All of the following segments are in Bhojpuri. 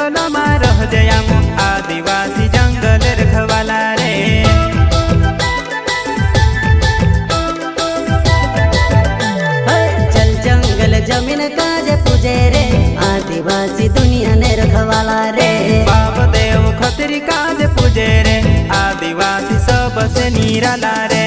जंगल में रह जयाम आदिवासी जंगल रखवाला रे। जल जंगल जमीन काज पूजे रे आदिवासी दुनिया ने रखवाला रे। बाप देव खतरी काज पूजे रे आदिवासी सबसे निराला रे।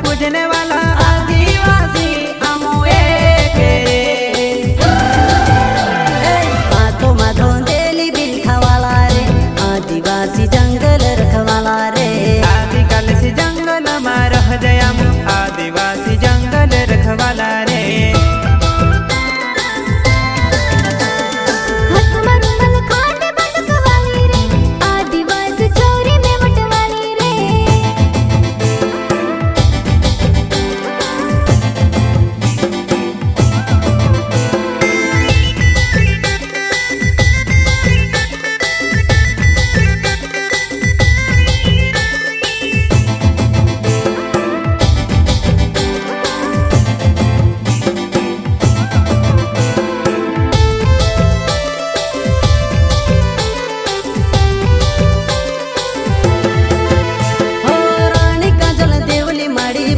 पूजने वाला आदिवासी हमोए हाथों माथों देली बिलखा वाला रे आदिवासी जंगल रखवाला रे। आदिकाल से जंगल में रह जयाम आदिवासी जंगल रखवाला रे।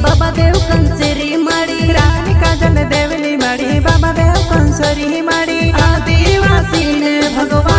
बाबा देव कंसरी माड़ी रानी काजल देवली माड़ी बाबा देव कंसरी माड़ी आदिवासी ने भगवान